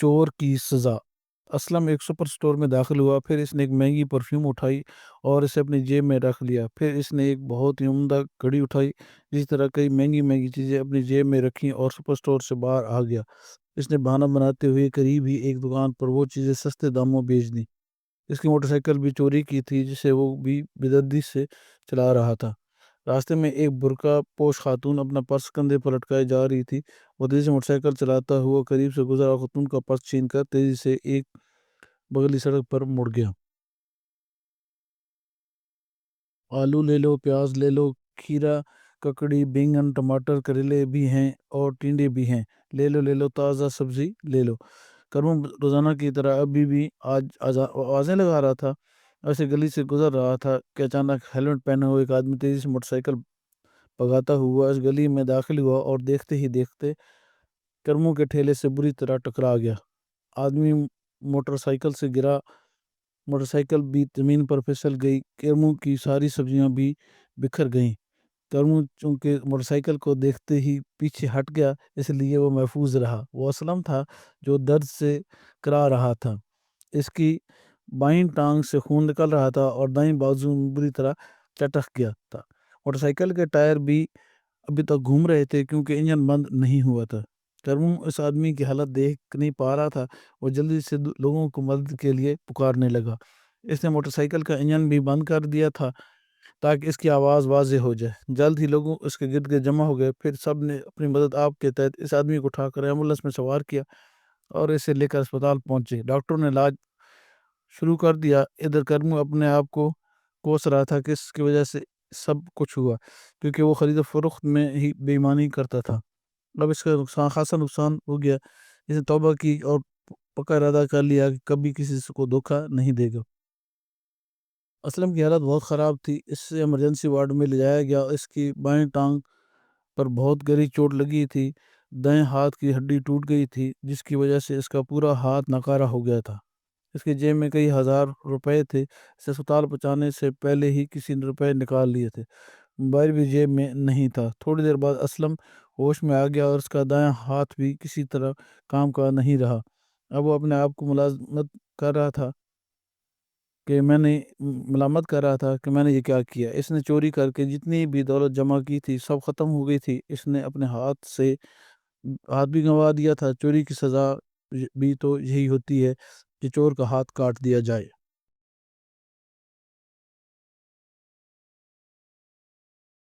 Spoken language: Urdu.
چور کی سزا۔ اسلم ایک سپر سٹور میں داخل ہوا، پھر اس نے ایک مہنگی پرفیوم اٹھائی اور اسے اپنی جیب میں رکھ لیا۔ پھر اس نے ایک بہت ہی عمدہ گھڑی اٹھائی، جس طرح کئی مہنگی چیزیں اپنی جیب میں رکھیں اور سپر سٹور سے باہر آ گیا۔ اس نے بہانہ بناتے ہوئے قریب ہی ایک دکان پر وہ چیزیں سستے داموں بیچ دیں۔ اس کی موٹر سائیکل بھی چوری کی تھی، جسے وہ بھی بےدردی سے چلا رہا تھا۔ راستے میں ایک برقع پوش خاتون اپنا پرس کندھے پر لٹکائے جا رہی تھی۔ وہ تیزی سے موٹر سائیکل چلاتا ہوا قریب سے گزرا اور خاتون کا پرس چھین کر تیزی سے ایک بغلی سڑک پر مڑ گیا۔ آلو لے لو، پیاز لے لو، کھیرا، ککڑی، بینگن، ٹماٹر، کریلے بھی ہیں اور ٹینڈے بھی ہیں، لے لو تازہ سبزی لے لو۔ کرمو روزانہ کی طرح ابھی بھی آج آوازیں لگا رہا تھا۔ ایسے گلی سے گزر رہا تھا کہ اچانک ہیلمٹ پہنے ہوئے ایک آدمی تیزی سے موٹر سائیکل بھگاتا ہوا اس گلی میں داخل ہوا اور دیکھتے ہی دیکھتے کرمو کے ٹھیلے سے بری طرح ٹکرا گیا۔ آدمی موٹر سائیکل سے گرا، موٹر سائیکل بھی زمین پر پھسل گئی، کرمو کی ساری سبزیاں بھی بکھر گئیں۔ کرمو چونکہ موٹر سائیکل کو دیکھتے ہی پیچھے ہٹ گیا، اس لیے وہ محفوظ رہا۔ وہ اسلم تھا جو درد سے کرا رہا تھا۔ اس کی بائیں ٹانگ سے خون نکل رہا تھا اور دائیں بازو میں بری طرح چٹک گیا تھا۔ موٹر سائیکل کے ٹائر بھی ابھی تک گھوم رہے تھے کیونکہ انجن بند نہیں ہوا تھا۔ کرمو اس آدمی کی حالت دیکھ نہیں پا رہا تھا۔ وہ جلدی سے لوگوں کو مدد کے لیے پکارنے لگا۔ اس نے موٹر سائیکل کا انجن بھی بند کر دیا تھا تاکہ اس کی آواز واضح ہو جائے۔ جلد ہی لوگوں اس کے گرد جمع ہو گئے، پھر سب نے اپنی مدد آپ کے تحت اس آدمی کو اٹھا کر ایمبولینس میں سوار کیا اور اسے لے کر اسپتال پہنچے۔ ڈاکٹروں نے علاج شروع کر دیا۔ ادھر کرمو اپنے آپ کو کوس رہا تھا کہ اس کی وجہ سے سب کچھ ہوا، کیونکہ وہ خرید و فروخت میں ہی بے ایمانی کرتا تھا۔ اب اس کا خاصا نقصان ہو گیا۔ اس نے توبہ کی اور پکا ارادہ کر لیا کہ کبھی کسی کو دھوکہ نہیں دے گا۔ اسلم کی حالت بہت خراب تھی۔ اس سے ایمرجنسی وارڈ میں لے جایا گیا۔ اس کی بائیں ٹانگ پر بہت گہری چوٹ لگی تھی۔ دائیں ہاتھ کی ہڈی ٹوٹ گئی تھی، جس کی وجہ سے اس کا پورا ہاتھ ناکارہ ہو گیا تھا۔ اس کے جیب میں کئی ہزار روپے تھے۔ اسے اسپتال پہنچانے سے پہلے ہی کسی نے روپے نکال لیے تھے۔ موبائل بھی جیب میں نہیں تھا۔ تھوڑی دیر بعد اسلم ہوش میں آ گیا اور اس کا دایاں ہاتھ بھی کسی طرح کام کا نہیں رہا۔ اب وہ اپنے آپ کو ملامت کر رہا تھا کہ میں نے یہ کیا کیا۔ اس نے چوری کر کے جتنی بھی دولت جمع کی تھی سب ختم ہو گئی تھی۔ اس نے اپنے ہاتھ بھی گنوا دیا تھا۔ چوری کی سزا بھی تو یہی ہوتی ہے کہ چور کا ہاتھ کاٹ دیا جائے۔